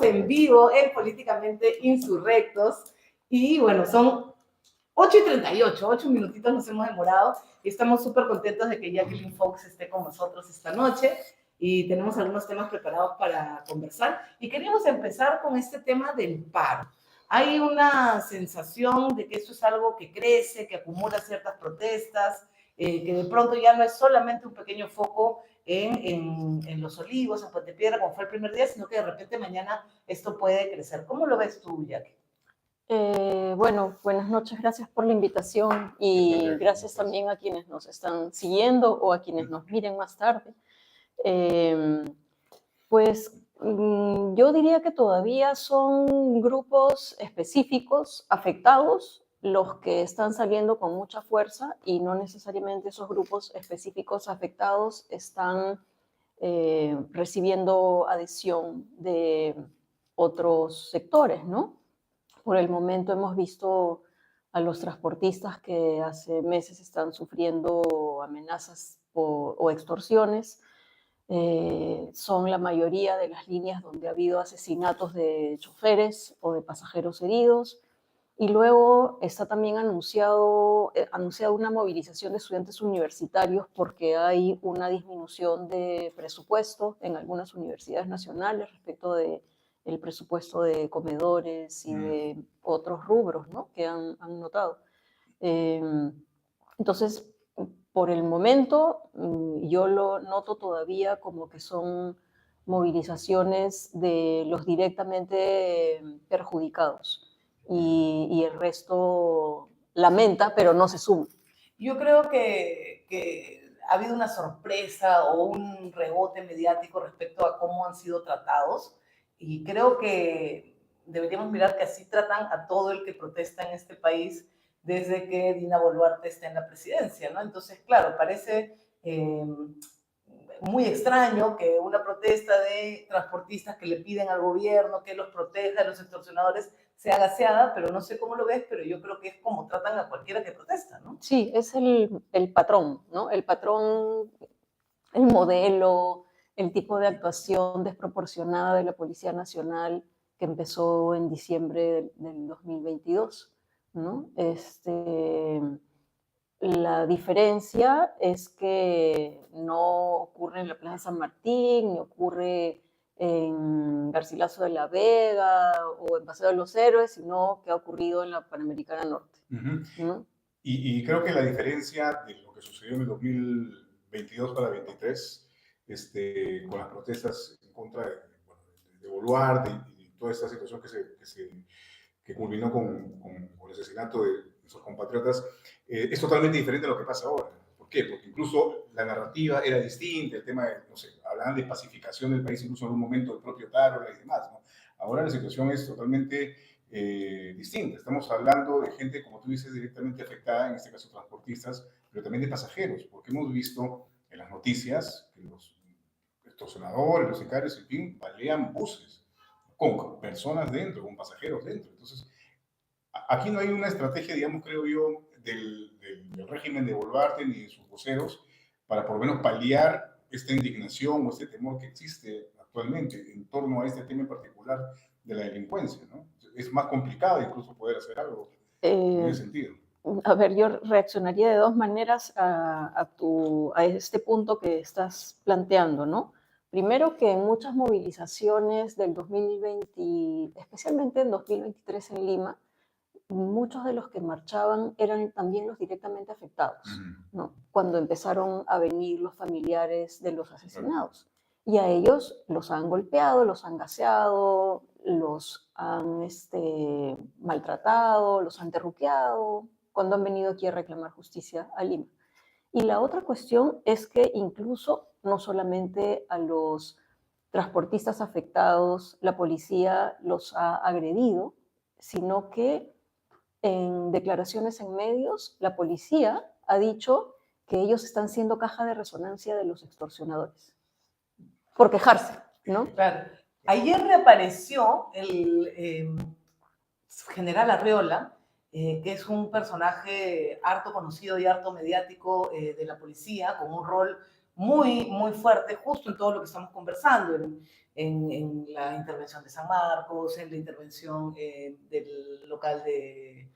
En vivo en Políticamente Insurrectos y bueno, son 8:38, 8 minutitos nos hemos demorado y estamos súper contentos de que Jacqueline Fox esté con nosotros esta noche y tenemos algunos temas preparados para conversar y queríamos empezar con este tema del paro. Hay una sensación de que esto es algo que crece, que acumula ciertas protestas, que de pronto ya no es solamente un pequeño foco en Los Olivos, en Puente Piedra, como fue el primer día, sino que de repente mañana esto puede crecer. ¿Cómo lo ves tú, Jackie? Bueno, buenas noches, gracias por la invitación y gracias también a quienes nos están siguiendo o a quienes nos miren más tarde. Yo diría que todavía son grupos específicos afectados los que están saliendo con mucha fuerza y no necesariamente esos grupos específicos afectados están recibiendo adhesión de otros sectores, ¿no? Por el momento hemos visto a los transportistas que hace meses están sufriendo amenazas o extorsiones. Son la mayoría de las líneas donde ha habido asesinatos de choferes o de pasajeros heridos. Y luego está también anunciado una movilización de estudiantes universitarios porque hay una disminución de presupuesto en algunas universidades nacionales respecto de el presupuesto de comedores y de otros rubros, ¿no?, que han notado. Entonces, por el momento, yo lo noto todavía como que son movilizaciones de los directamente perjudicados y el resto lamenta, pero no se suma. Yo creo que ha habido una sorpresa o un rebote mediático respecto a cómo han sido tratados y creo que deberíamos mirar que así tratan a todo el que protesta en este país desde que Dina Boluarte está en la presidencia, ¿no? Entonces, claro, parece muy extraño que una protesta de transportistas que le piden al gobierno que los proteja de los extorsionadores sea gaseada, pero no sé cómo lo ves, pero yo creo que es como tratan a cualquiera que protesta, ¿no? Sí, es el patrón, ¿no? El patrón, el modelo, el tipo de actuación desproporcionada de la Policía Nacional que empezó en diciembre del 2022, ¿no? La diferencia es que no ocurre en la Plaza San Martín, ni ocurre en Garcilaso de la Vega o en Paseo de los Héroes, sino que ha ocurrido en la Panamericana Norte. ¿No? Y creo que la diferencia de lo que sucedió en el 2022 para 2023, con las protestas en contra de Boluarte y toda esta situación que culminó con el asesinato de nuestros compatriotas, es totalmente diferente a lo que pasa ahora. ¿Por qué? Porque incluso la narrativa era distinta, el tema de, no sé, hablaban de pacificación del país incluso en un momento del propio Tarola y demás, ¿no? Ahora la situación es totalmente distinta. Estamos hablando de gente, como tú dices, directamente afectada, en este caso transportistas, pero también de pasajeros, porque hemos visto en las noticias que los extorsionadores, los sicarios, en fin, balean buses con personas dentro, con pasajeros dentro. Entonces, aquí no hay una estrategia, digamos, creo yo, del régimen de Boluarte ni de sus voceros para por lo menos paliar esta indignación o este temor que existe actualmente en torno a este tema en particular de la delincuencia, ¿no? Es más complicado incluso poder hacer algo en ese sentido. A ver, yo reaccionaría de dos maneras a este punto que estás planteando, ¿no? Primero, que en muchas movilizaciones del 2020, especialmente en 2023 en Lima, muchos de los que marchaban eran también los directamente afectados, ¿no? Cuando empezaron a venir los familiares de los asesinados. Y a ellos los han golpeado, los han gaseado, los han maltratado, los han terruqueado, cuando han venido aquí a reclamar justicia a Lima. Y la otra cuestión es que incluso no solamente a los transportistas afectados la policía los ha agredido, sino que en declaraciones en medios la policía ha dicho que ellos están siendo caja de resonancia de los extorsionadores. Por quejarse, ¿no? Claro. Ayer reapareció general Arriola, que es un personaje harto conocido y harto mediático de la policía, con un rol muy, muy fuerte justo en todo lo que estamos conversando, en la intervención de San Marcos, en la intervención del local de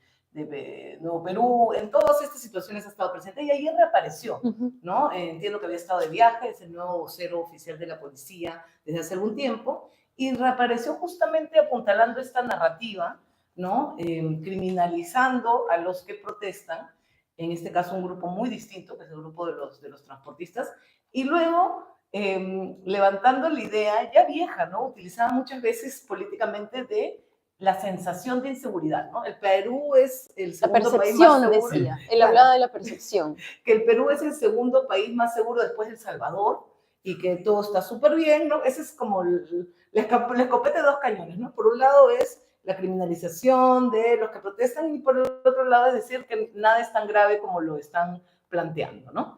Nuevo Perú, en todas estas situaciones ha estado presente y ayer reapareció, ¿no? Entiendo que había estado de viaje, es el nuevo vocero oficial de la policía desde hace algún tiempo, y reapareció justamente apuntalando esta narrativa, ¿no? Criminalizando a los que protestan, en este caso un grupo muy distinto, que es el grupo de los transportistas, y luego levantando la idea ya vieja, ¿no? Utilizada muchas veces políticamente de la sensación de inseguridad, ¿no? El Perú es el segundo país más seguro. Decía, él hablaba de la percepción. Que el Perú es el segundo país más seguro después de El Salvador y que todo está súper bien, ¿no? Ese es como el escopete de dos cañones, ¿no? Por un lado es la criminalización de los que protestan y por el otro lado es decir que nada es tan grave como lo están planteando, ¿no?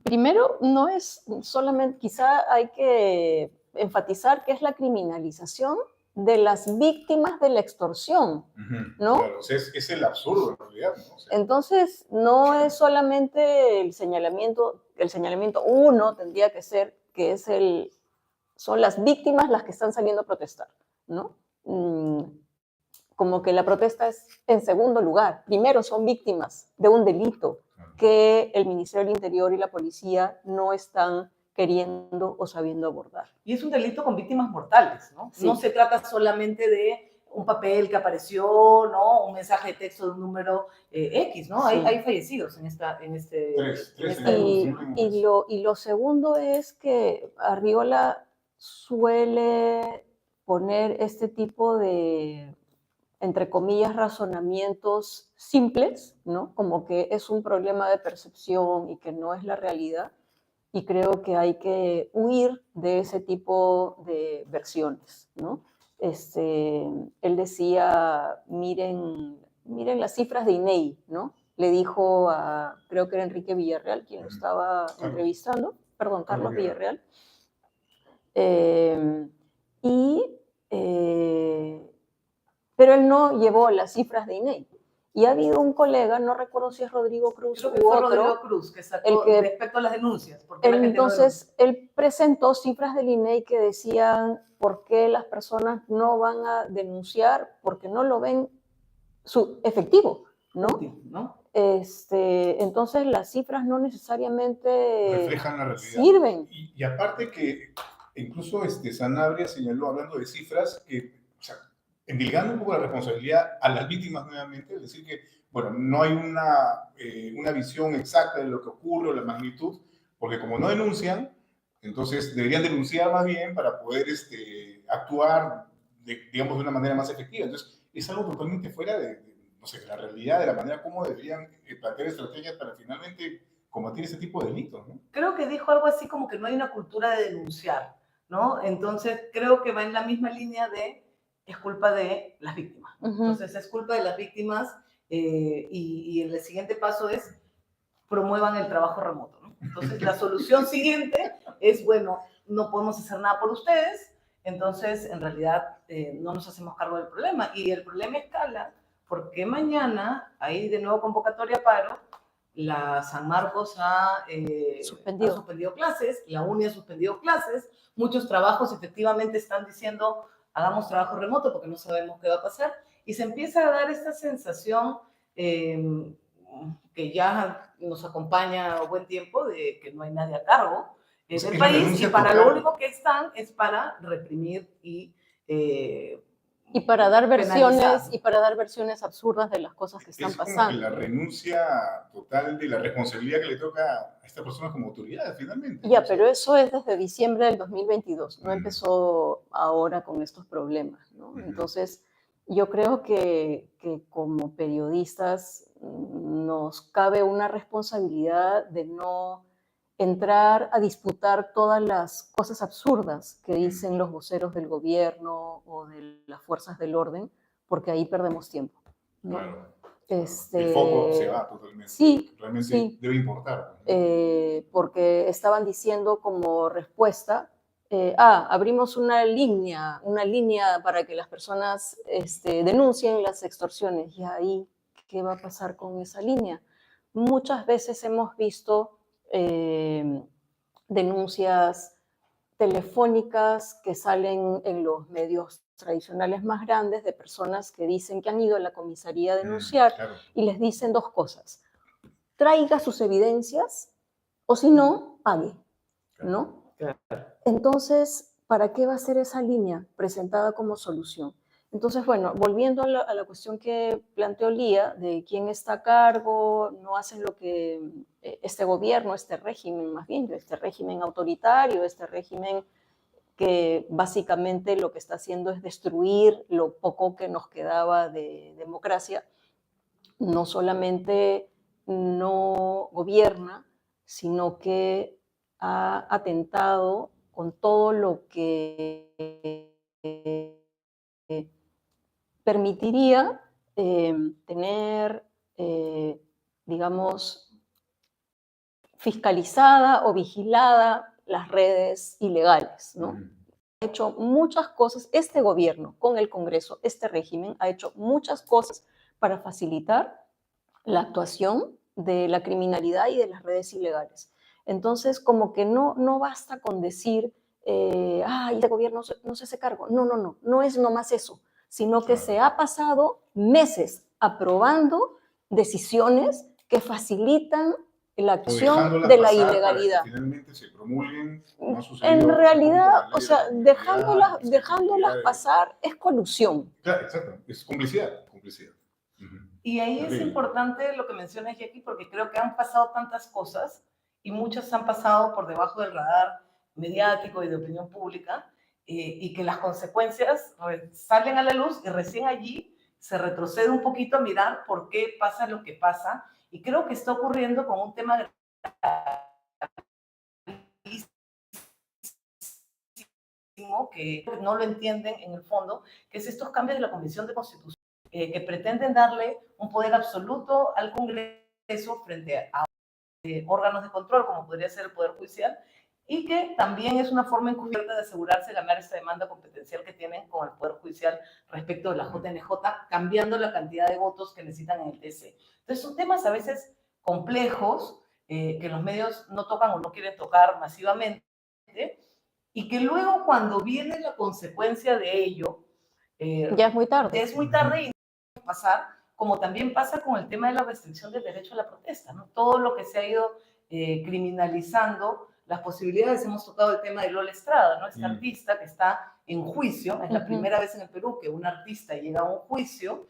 Primero, no es solamente, quizá hay que enfatizar que es la criminalización de las víctimas de la extorsión, ¿no? Claro, o sea, es el absurdo en realidad, ¿no? O sea, entonces, no es solamente el señalamiento uno tendría que ser que son las víctimas las que están saliendo a protestar, ¿no? Como que la protesta es en segundo lugar. Primero son víctimas de un delito que el Ministerio del Interior y la policía no están queriendo o sabiendo abordar. Y es un delito con víctimas mortales, ¿no? Sí. No se trata solamente de un papel que apareció, ¿no? Un mensaje de texto de un número X, ¿no? Sí. Hay fallecidos en este... Y lo segundo es que Arriola suele poner este tipo de, entre comillas, razonamientos simples, ¿no? Como que es un problema de percepción y que no es la realidad. Y creo que hay que huir de ese tipo de versiones, ¿no? Él decía, miren las cifras de INEI, ¿no? Le dijo a, creo que era Enrique Villarreal, quien lo estaba entrevistando, perdón, Carlos Villarreal. Pero él no llevó las cifras de INEI. Y ha habido un colega, no recuerdo si es Rodrigo Cruz u otro, Rodrigo Cruz, que sacó respecto a las denuncias. Entonces, él presentó cifras del INEI que decían por qué las personas no van a denunciar, porque no lo ven su efectivo, ¿no? Útil, ¿no? Entonces, las cifras no necesariamente reflejan la realidad. Sirven. Y aparte que incluso Sanabria señaló, hablando de cifras, que, o sea, endilgando un poco la responsabilidad a las víctimas nuevamente, es decir que, bueno, no hay una visión exacta de lo que ocurre o la magnitud, porque como no denuncian, entonces deberían denunciar más bien para poder actuar, digamos, de una manera más efectiva. Entonces, es algo totalmente fuera de no sé, la realidad, de la manera como deberían plantear estrategias para finalmente combatir ese tipo de delitos, ¿no? Creo que dijo algo así como que no hay una cultura de denunciar, ¿no? Entonces, creo que va en la misma línea de es culpa de las víctimas. Entonces, es culpa de las víctimas y el siguiente paso es promuevan el trabajo remoto, ¿no? Entonces, la solución siguiente es, bueno, no podemos hacer nada por ustedes, entonces, en realidad, no nos hacemos cargo del problema. Y el problema escala porque mañana hay de nuevo convocatoria a paro, la San Marcos ha suspendido clases, la UNI ha suspendido clases, muchos trabajos efectivamente están diciendo hagamos trabajo remoto porque no sabemos qué va a pasar, y se empieza a dar esta sensación que ya nos acompaña buen tiempo de que no hay nadie a cargo del país, y para lo único que están es para reprimir y para dar versiones absurdas de las cosas que están pasando. Es como que la renuncia total de la responsabilidad que le toca a esta persona como autoridad, finalmente. Ya, pero eso es desde diciembre del 2022, no empezó ahora con estos problemas, ¿no? Entonces, yo creo que como periodistas nos cabe una responsabilidad de no entrar a disputar todas las cosas absurdas que dicen los voceros del gobierno o de las fuerzas del orden, porque ahí perdemos tiempo, ¿no? Claro. El foco se va totalmente. Sí, realmente sí. Debe importar. Porque estaban diciendo como respuesta abrimos una línea para que las personas denuncien las extorsiones. ¿Y ahí qué va a pasar con esa línea? Muchas veces hemos visto denuncias telefónicas que salen en los medios tradicionales más grandes de personas que dicen que han ido a la comisaría a denunciar Claro, y les dicen dos cosas: traiga sus evidencias o si no, pague, ¿no? Claro. Entonces, ¿para qué va a ser esa línea presentada como solución? Entonces, bueno, volviendo a la cuestión que planteó Lía, de quién está a cargo, no hacen lo que este gobierno, este régimen, más bien, este régimen autoritario, este régimen que básicamente lo que está haciendo es destruir lo poco que nos quedaba de democracia. No solamente no gobierna, sino que ha atentado con todo lo que permitiría tener, digamos, fiscalizada o vigilada las redes ilegales, ¿no? Ha hecho muchas cosas, este gobierno con el Congreso, este régimen, ha hecho muchas cosas para facilitar la actuación de la criminalidad y de las redes ilegales. Entonces, como que no basta con decir, este gobierno no se hace cargo. No es nomás eso, sino que se ha pasado meses aprobando decisiones que facilitan la acción de la ilegalidad. Para que finalmente se promulguen, como ha sucedido En realidad, con la ley o sea, de la criminalidad, dejándolas pasar es colusión. Claro, exacto, es complicidad, complicidad. Y ahí es Terrible. importante lo que mencionas, Jackie, porque creo que han pasado tantas cosas y muchas han pasado por debajo del radar mediático y de opinión pública, y que las consecuencias salen a la luz y recién allí se retrocede un poquito a mirar por qué pasa lo que pasa. Y creo que está ocurriendo con un tema que no lo entienden en el fondo, que es estos cambios de la Convención de Constitución, que pretenden darle un poder absoluto al Congreso frente a órganos de control, como podría ser el Poder Judicial, y que también es una forma encubierta de asegurarse de ganar esta demanda competencial que tienen con el Poder Judicial respecto de la JNJ, cambiando la cantidad de votos que necesitan en el TC. Entonces son temas a veces complejos, que los medios no tocan o no quieren tocar masivamente, y que luego cuando viene la consecuencia de ello, Ya es muy tarde. es muy tarde y no puede pasar, como también pasa con el tema de la restricción del derecho a la protesta, ¿no? Todo lo que se ha ido criminalizando, las posibilidades, hemos tocado el tema de Lola Estrada, ¿no? Esta artista que está en juicio, es la primera vez en el Perú que una artista llega a un juicio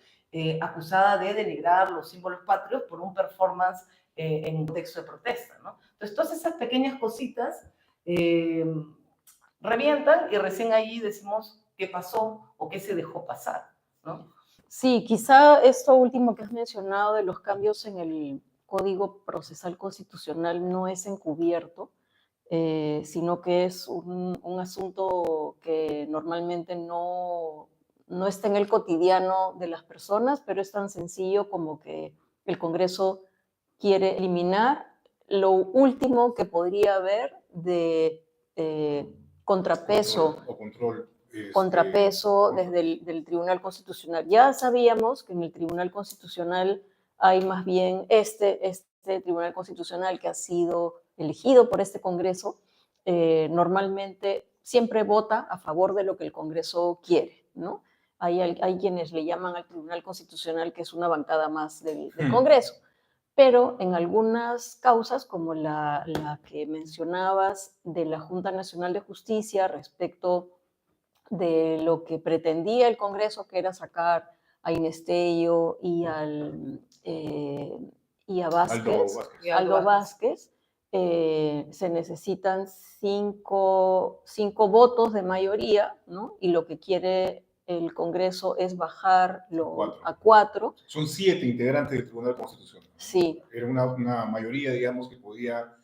acusada de denigrar los símbolos patrios por un performance en un contexto de protesta, ¿no? Entonces, todas esas pequeñas cositas revientan y recién ahí decimos qué pasó o qué se dejó pasar, ¿no? Sí, quizá esto último que has mencionado de los cambios en el Código Procesal Constitucional no es encubierto, sino que es un asunto que normalmente no está en el cotidiano de las personas, pero es tan sencillo como que el Congreso quiere eliminar lo último que podría haber de contrapeso. Contrapeso desde el Tribunal Constitucional. Ya sabíamos que en el Tribunal Constitucional hay más bien este Tribunal Constitucional que ha sido elegido por este Congreso, normalmente siempre vota a favor de lo que el Congreso quiere, ¿no? Hay quienes le llaman al Tribunal Constitucional que es una bancada más del Congreso, pero en algunas causas, como la que mencionabas de la Junta Nacional de Justicia respecto de lo que pretendía el Congreso, que era sacar a Inés Tello y a Aldo Vázquez, se necesitan cinco votos de mayoría, ¿no? Y lo que quiere el Congreso es bajarlo a 4. Son 7 integrantes del Tribunal Constitucional. Sí. Era una mayoría, digamos, que podía,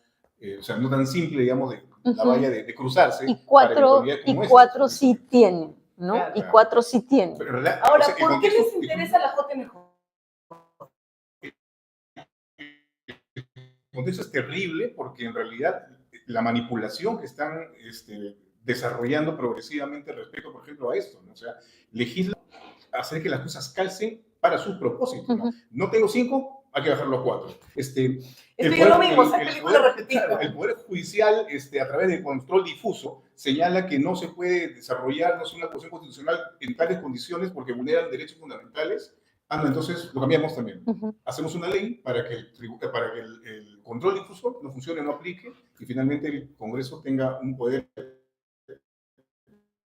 o sea, no tan simple, digamos, la valla de cruzarse. Y 4 sí tienen, ¿no? Claro. Y 4 sí tienen. Ahora, ¿por qué les interesa la JNJ? El contexto es terrible porque en realidad la manipulación que están desarrollando progresivamente respecto, por ejemplo, a esto, ¿no? O sea, legisla, hacer que las cosas calcen para sus propósitos, ¿no? No tengo 5, hay que bajarlo a 4. Esto ya es lo mismo, esa película repetida. Claro, el Poder Judicial, a través del control difuso, señala que no se puede desarrollar una cuestión constitucional en tales condiciones porque vulneran derechos fundamentales. Ah, no, entonces lo cambiamos también. Hacemos una ley para que el control difuso no funcione, no aplique, y finalmente el Congreso tenga un poder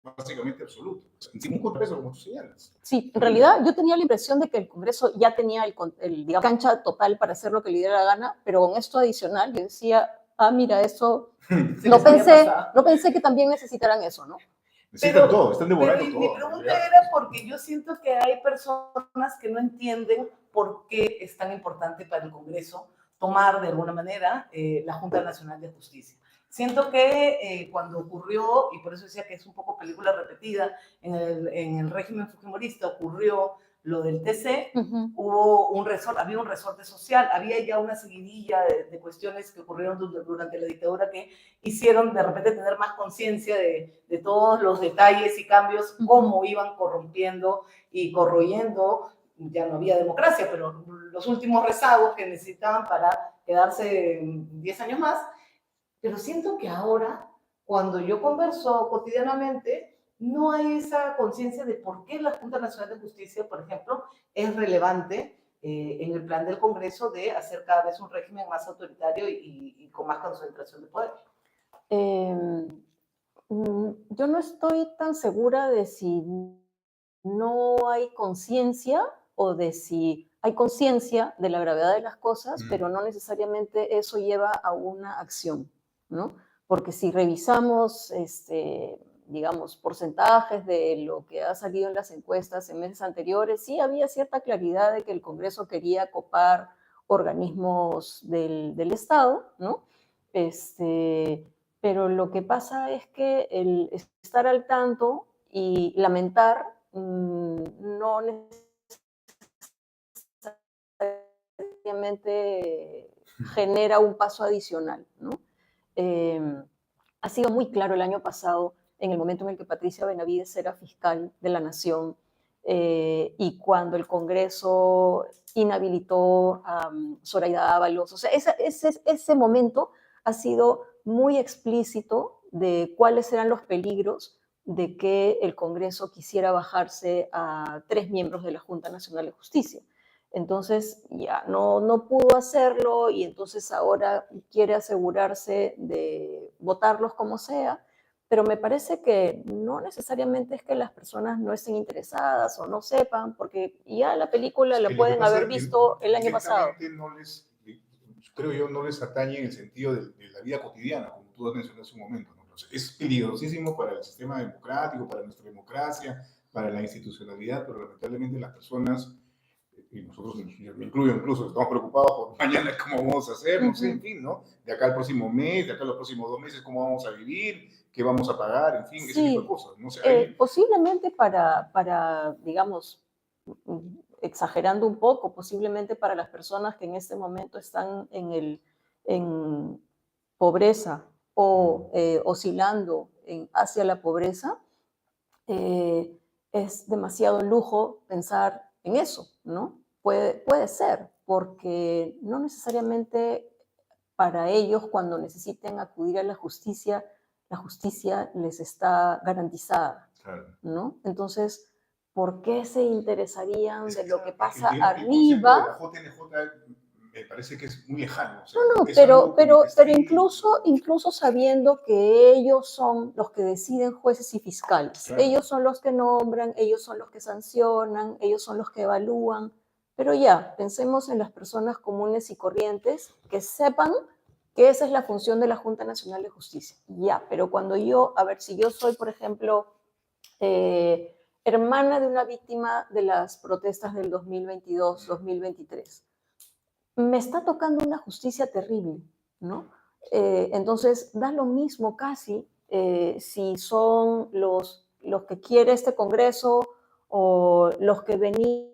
básicamente absoluto. Sin un contrapeso, como tú señalas. Sí, en realidad yo tenía la impresión de que el Congreso ya tenía digamos, cancha total para hacer lo que le diera la gana, pero con esto adicional yo decía, mira, eso... No pensé que también necesitaran eso, ¿no? Necesitan todo, están devorando todo. Mi pregunta era porque yo siento que hay personas que no entienden por qué es tan importante para el Congreso tomar de alguna manera la Junta Nacional de Justicia. Siento que cuando ocurrió, y por eso decía que es un poco película repetida, en el régimen fujimorista ocurrió lo del TC, había un resorte social, había ya una seguidilla de cuestiones que ocurrieron durante la dictadura que hicieron de repente tener más conciencia de todos los detalles y cambios, cómo iban corrompiendo y corroyendo. Ya no había democracia, pero los últimos rezagos que necesitaban para quedarse 10 años más. Pero siento que ahora, cuando yo converso cotidianamente, no hay esa conciencia de por qué la Junta Nacional de Justicia, por ejemplo, es relevante en el plan del Congreso de hacer cada vez un régimen más autoritario y con más concentración de poder. Yo no estoy tan segura de si no hay conciencia o de si hay conciencia de la gravedad de las cosas, pero no necesariamente eso lleva a una acción, ¿no? Porque si revisamos, digamos, porcentajes de lo que ha salido en las encuestas en meses anteriores, sí había cierta claridad de que el Congreso quería copar organismos del Estado, ¿no? Pero lo que pasa es que el estar al tanto y lamentar no necesariamente genera un paso adicional, ¿no? Ha sido muy claro el año pasado, en el momento en el que Patricia Benavides era fiscal de la Nación, y cuando el Congreso inhabilitó a Zoraida Ábalos. O sea, ese momento ha sido muy explícito de cuáles eran los peligros de que el Congreso quisiera bajarse a 3 miembros de la Junta Nacional de Justicia. Entonces ya no pudo hacerlo y entonces ahora quiere asegurarse de votarlos como sea, pero me parece que no necesariamente es que las personas no estén interesadas o no sepan, porque ya la película la pueden haber visto el año pasado. Creo yo, no les atañe en el sentido de la vida cotidiana, como tú has mencionado hace un momento, ¿no? Es peligrosísimo para el sistema democrático, para nuestra democracia, para la institucionalidad, pero lamentablemente las personas, y nosotros, yo me incluyo incluso, estamos preocupados por mañana cómo vamos a hacer, no sé, en fin, ¿no? De acá al próximo mes, de acá a los próximos 2 meses, cómo vamos a vivir, qué vamos a pagar, en fin, ese tipo de cosas. No sé, posiblemente para, digamos, exagerando un poco, posiblemente para las personas que en este momento están en pobreza o oscilando hacia la pobreza, es demasiado lujo pensar en eso, ¿no? Puede ser, porque no necesariamente para ellos cuando necesiten acudir a la justicia les está garantizada, ¿no? Entonces, ¿por qué se interesarían de lo que pasa arriba? La JNJ me parece que es muy lejano. O sea, pero incluso sabiendo que ellos son los que deciden jueces y fiscales. Claro. Ellos son los que nombran, ellos son los que sancionan, ellos son los que evalúan. Pero ya, pensemos en las personas comunes y corrientes que sepan que esa es la función de la Junta Nacional de Justicia. Ya, pero cuando si yo soy, por ejemplo, hermana de una víctima de las protestas del 2022-2023, me está tocando una justicia terrible, ¿no? Entonces, da lo mismo casi si son los que quiere este Congreso o los que venían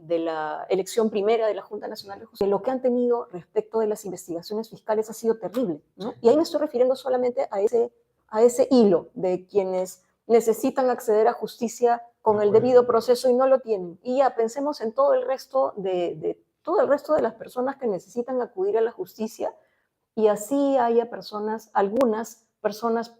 de la elección primera de la Junta Nacional de Justicia, lo que han tenido respecto de las investigaciones fiscales ha sido terrible, ¿no? Y ahí me estoy refiriendo solamente a ese hilo de quienes necesitan acceder a justicia con el debido proceso y no lo tienen. Y ya pensemos en todo el resto todo el resto de las personas que necesitan acudir a la justicia, y así haya algunas personas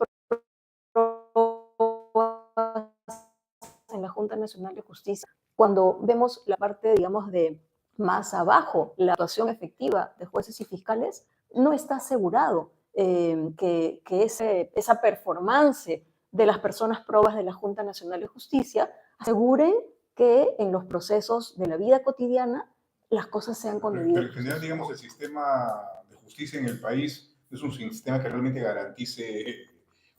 en la Junta Nacional de Justicia. Cuando vemos la parte, digamos, de más abajo, la actuación efectiva de jueces y fiscales, no está asegurado que esa performance de las personas probas de la Junta Nacional de Justicia aseguren que en los procesos de la vida cotidiana las cosas sean con debido Pero en general, digamos, el sistema de justicia en el país es un sistema que realmente garantice,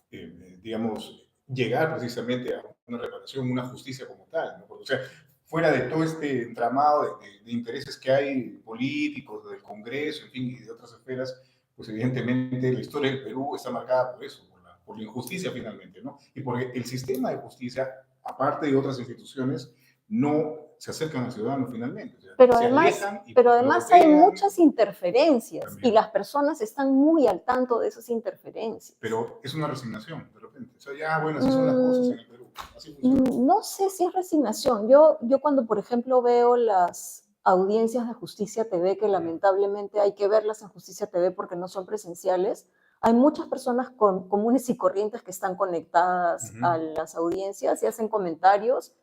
digamos, llegar precisamente a una reparación, una justicia como tal, ¿no? Porque, o sea, fuera de todo este entramado de intereses que hay políticos, del Congreso, en fin, y de otras esferas, pues evidentemente la historia del Perú está marcada por eso, por la injusticia finalmente, ¿no? Y porque el sistema de justicia, aparte de otras instituciones, no se acercan al ciudadano finalmente. O sea, pero se además, alejan y pero además hay bloquean. muchas interferencias También. y las personas están muy al tanto de esas interferencias. Pero es una resignación, de repente. O sea, ya, bueno, así son las cosas en el Perú. Así funciona. No sé si es resignación. Yo cuando, por ejemplo, veo las audiencias de Justicia TV, que lamentablemente hay que verlas en Justicia TV porque no son presenciales, hay muchas personas comunes y corrientes que están conectadas a las audiencias y hacen comentarios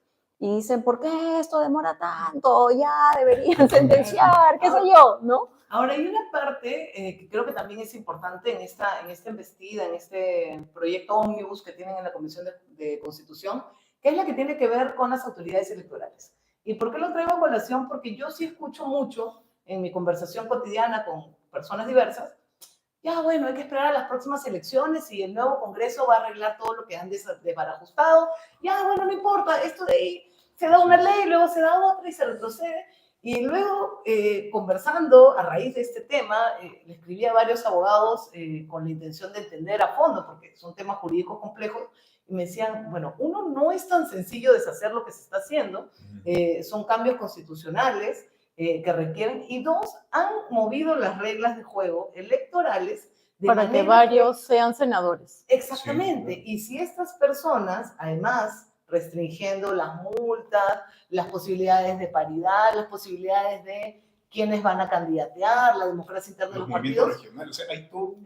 y dicen, ¿por qué esto demora tanto? Ya deberían sentenciar, qué sé yo, ¿no? Ahora, hay una parte que creo que también es importante en esta embestida, en este proyecto ómnibus que tienen en la Comisión de Constitución, que es la que tiene que ver con las autoridades electorales. ¿Y por qué lo traigo a colación? Porque yo sí escucho mucho en mi conversación cotidiana con personas diversas, ya bueno, hay que esperar a las próximas elecciones y el nuevo Congreso va a arreglar todo lo que han desbarajustado. Ya bueno, no importa, esto de ahí se da una ley, luego se da otra y se retrocede. Y luego, conversando a raíz de este tema, le escribí a varios abogados con la intención de entender a fondo, porque son temas jurídicos complejos, y me decían, bueno, uno, no es tan sencillo deshacer lo que se está haciendo, son cambios constitucionales que requieren, y dos, han movido las reglas de juego electorales de para que varios sean senadores. Exactamente, sí, y si estas personas, además, restringiendo las multas, las posibilidades de paridad, las posibilidades de quiénes van a candidatear, la democracia interna de los partidos. Regionales, o sea, hay todo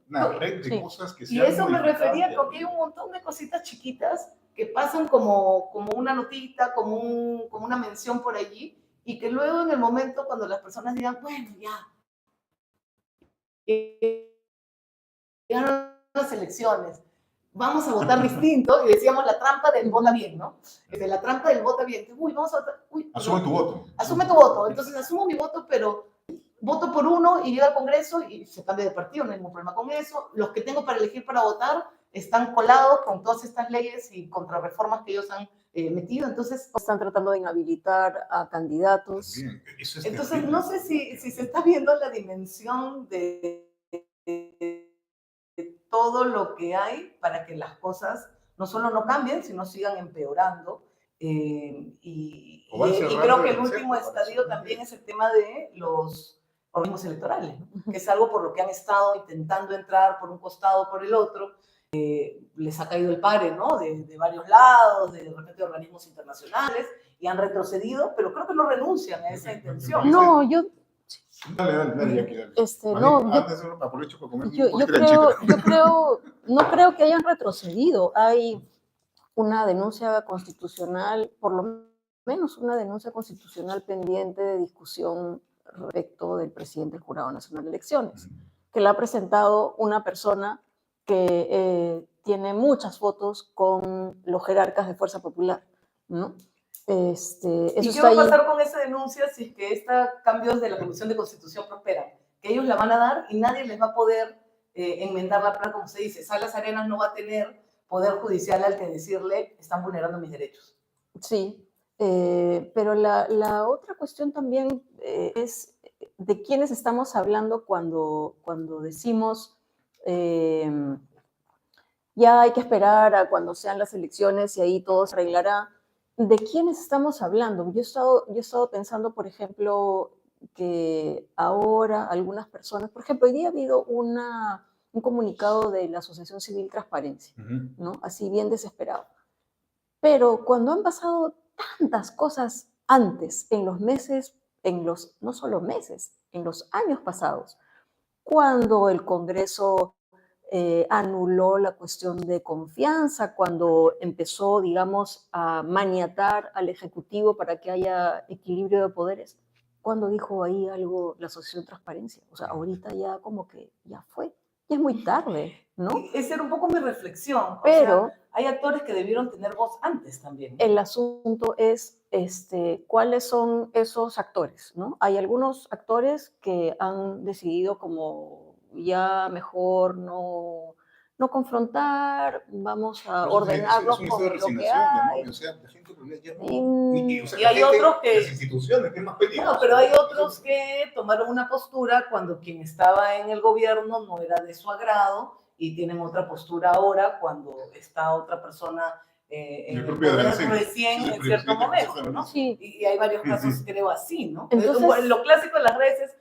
una red de cosas que se y han eso me refería modificado. con que hay un montón de cositas chiquitas que pasan como una notita, como una mención por allí, y que luego en el momento cuando las personas digan, bueno, ya, llegaron las elecciones, vamos a votar distinto, y decíamos la trampa del vota bien, ¿no? La trampa del vota bien. Uy, vamos a votar. Uy, asume tu voto. Asume tu voto. Entonces asumo mi voto, pero voto por uno y llega al Congreso y se cambia de partido, no hay ningún problema con eso. Los que tengo para elegir para votar están colados con todas estas leyes y contrarreformas que ellos han metido. Entonces están tratando de inhabilitar a candidatos. Bien, eso es entonces terrible. No sé si se está viendo la dimensión de todo lo que hay para que las cosas no solo no cambien, sino sigan empeorando. Y creo que el último estadio también es el tema de los organismos electorales, ¿no? Que es algo por lo que han estado intentando entrar por un costado o por el otro. Les ha caído el pare, ¿no? De varios lados, de repente organismos internacionales, y han retrocedido, pero creo que no renuncian a esa intención. No, yo... Dale, Jackie, dale. No, aprovecho para comer no creo que hayan retrocedido. Hay una denuncia constitucional, por lo menos una denuncia constitucional pendiente de discusión respecto del presidente del Jurado Nacional de Elecciones, que la ha presentado una persona que tiene muchas fotos con los jerarcas de Fuerza Popular, ¿no? Eso ¿Y qué va a pasar con esa denuncia si es que estos cambios de la Comisión de Constitución prosperan? Que ellos la van a dar y nadie les va a poder enmendar la plana, como se dice. Salas Arenas no va a tener poder judicial al que decirle, están vulnerando mis derechos. Sí, pero la otra cuestión también es de quiénes estamos hablando cuando decimos ya hay que esperar a cuando sean las elecciones y ahí todo se arreglará. ¿De quiénes estamos hablando? Yo he estado pensando, por ejemplo, que ahora algunas personas, por ejemplo, hoy día ha habido un comunicado de la Asociación Civil Transparencia, Ujú. ¿no? Así bien desesperado. Pero cuando han pasado tantas cosas antes, en los meses, no solo meses, en los años pasados, cuando el Congreso anuló la cuestión de confianza, cuando empezó, digamos, a maniatar al Ejecutivo para que haya equilibrio de poderes, cuando dijo ahí algo la Asociación Transparencia. O sea, ahorita ya como que ya fue, ya es muy tarde, ¿no? Esa era un poco mi reflexión. O sea, Pero hay actores que debieron tener voz antes también. el asunto es cuáles son esos actores, ¿no? Hay algunos actores que han decidido como ya mejor no confrontar, vamos a Pero es ordenarnos un estado de con lo que resignación, mi amor. hay. O sea, la gente ya no. O sea, Y la hay gente, otros que... las instituciones, que es más peligroso. Bueno, pero hay otros que tomaron una postura cuando quien estaba en el gobierno no era de su agrado y tienen otra postura ahora cuando está otra persona en el poder recién en cierto momento, ¿no? Sí. Y hay varios casos, creo, así, ¿no? Entonces, Lo clásico de las redes es,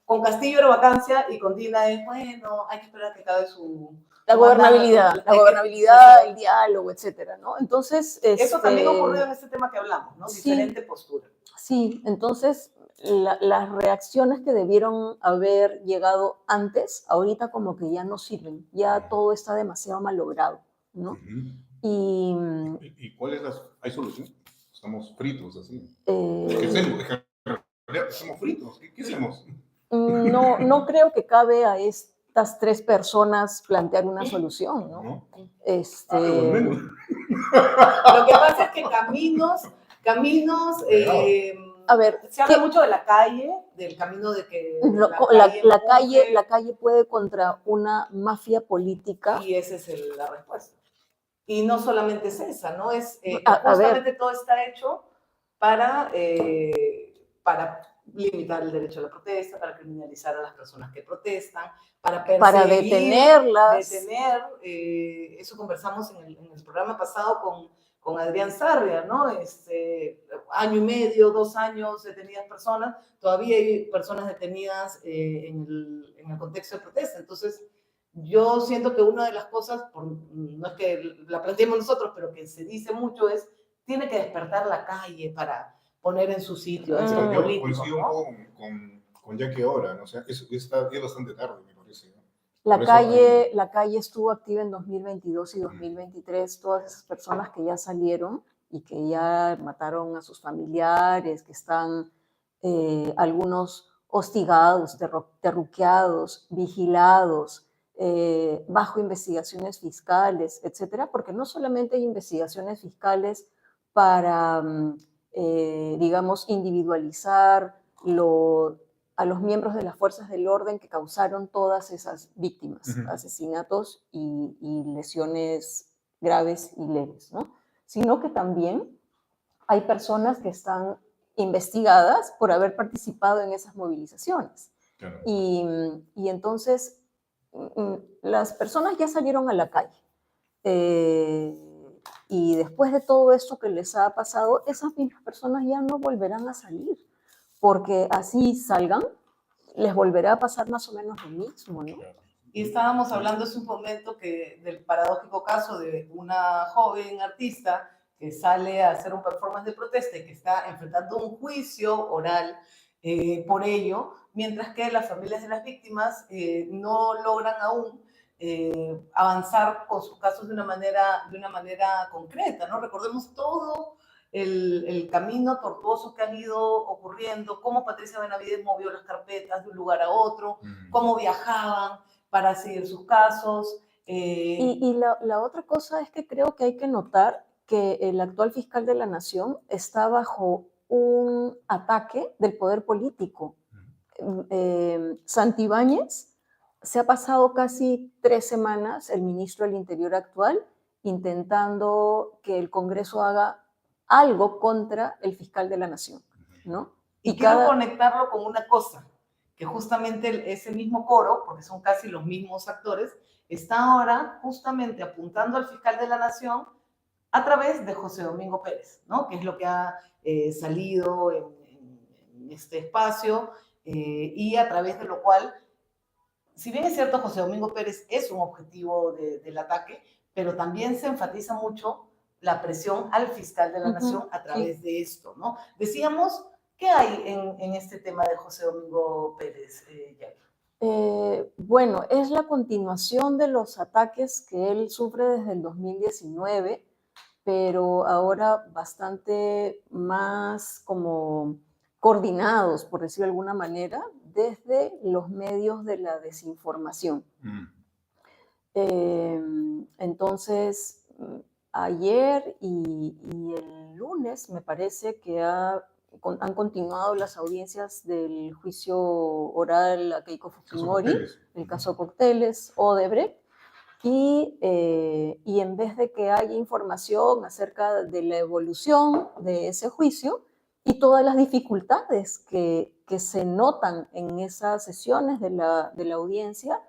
con Castillo era vacancia y con Dina es, bueno, hay que esperar a que acabe su... la gobernabilidad, el diálogo, etcétera, ¿no? Entonces, eso también ocurrió en este tema que hablamos, ¿no? Sí. Diferente postura. Sí, entonces las reacciones que debieron haber llegado antes, ahorita como que ya no sirven, ya todo está demasiado malogrado, ¿no? Y ¿Y cuál es la... ¿Hay solución? Estamos fritos así. eh, ¿Qué hacemos? Estamos fritos. ¿Qué hacemos? no creo que cabe a estas tres personas plantear una solución, ¿no? ¿No? Lo que pasa es que caminos a ver, se habla mucho de la calle, del camino de que la calle puede contra una mafia política. Y esa es la respuesta. Y no solamente es esa, ¿no? Es justamente todo está hecho para limitar el derecho a la protesta, para criminalizar a las personas que protestan, para perseguir, para detenerlas. Eso conversamos en el programa pasado con Adrián Sarria, ¿no? Año y medio, 2 años detenidas personas, todavía hay personas detenidas en el contexto de protesta. Entonces, yo siento que una de las cosas, no es que la planteemos nosotros, pero que se dice mucho es, tiene que despertar la calle para poner en su sitio a estos políticos, coincido ¿no? con Jackie ahora, ¿no? O sea, es bastante tarde, me parece, ¿no? La calle estuvo activa en 2022 y 2023, todas esas personas que ya salieron y que ya mataron a sus familiares, que están algunos hostigados, terruqueados, vigilados, bajo investigaciones fiscales, etcétera, porque no solamente hay investigaciones fiscales para, digamos, individualizar a los miembros de las fuerzas del orden que causaron todas esas víctimas, asesinatos y lesiones graves y leves, ¿no? Sino que también hay personas que están investigadas por haber participado en esas movilizaciones. Claro. Y entonces las personas ya salieron a la calle. Y después de todo esto que les ha pasado, esas mismas personas ya no volverán a salir, porque así salgan, les volverá a pasar más o menos lo mismo, ¿no? Y estábamos hablando hace un momento del paradójico caso de una joven artista que sale a hacer un performance de protesta y que está enfrentando un juicio oral por ello, mientras que las familias de las víctimas no logran aún avanzar con sus casos de una manera concreta, ¿no? Recordemos todo el camino tortuoso que han ido ocurriendo, cómo Patricia Benavides movió las carpetas de un lugar a otro, cómo viajaban para seguir sus casos. Y la otra cosa es que creo que hay que notar que el actual fiscal de la Nación está bajo un ataque del poder político. Santibáñez se ha pasado casi 3 semanas, el ministro del Interior actual, intentando que el Congreso haga algo contra el fiscal de la Nación, ¿no? Y quiero conectarlo con una cosa, que justamente ese mismo coro, porque son casi los mismos actores, está ahora justamente apuntando al fiscal de la Nación a través de José Domingo Pérez, ¿no? Que es lo que ha salido en este espacio y a través de lo cual, si bien es cierto, José Domingo Pérez es un objetivo del ataque, pero también se enfatiza mucho la presión al fiscal de la Nación a través de esto, ¿no? Decíamos, ¿qué hay en este tema de José Domingo Pérez, Jackie? Bueno, es la continuación de los ataques que él sufre desde el 2019, pero ahora bastante más como coordinados, por decirlo de alguna manera, desde los medios de la desinformación. Entonces, ayer y el lunes me parece que han continuado las audiencias del juicio oral a Keiko Fujimori, el caso Cócteles, Odebrecht, y en vez de que haya información acerca de la evolución de ese juicio y todas las dificultades que se notan en esas sesiones de la audiencia,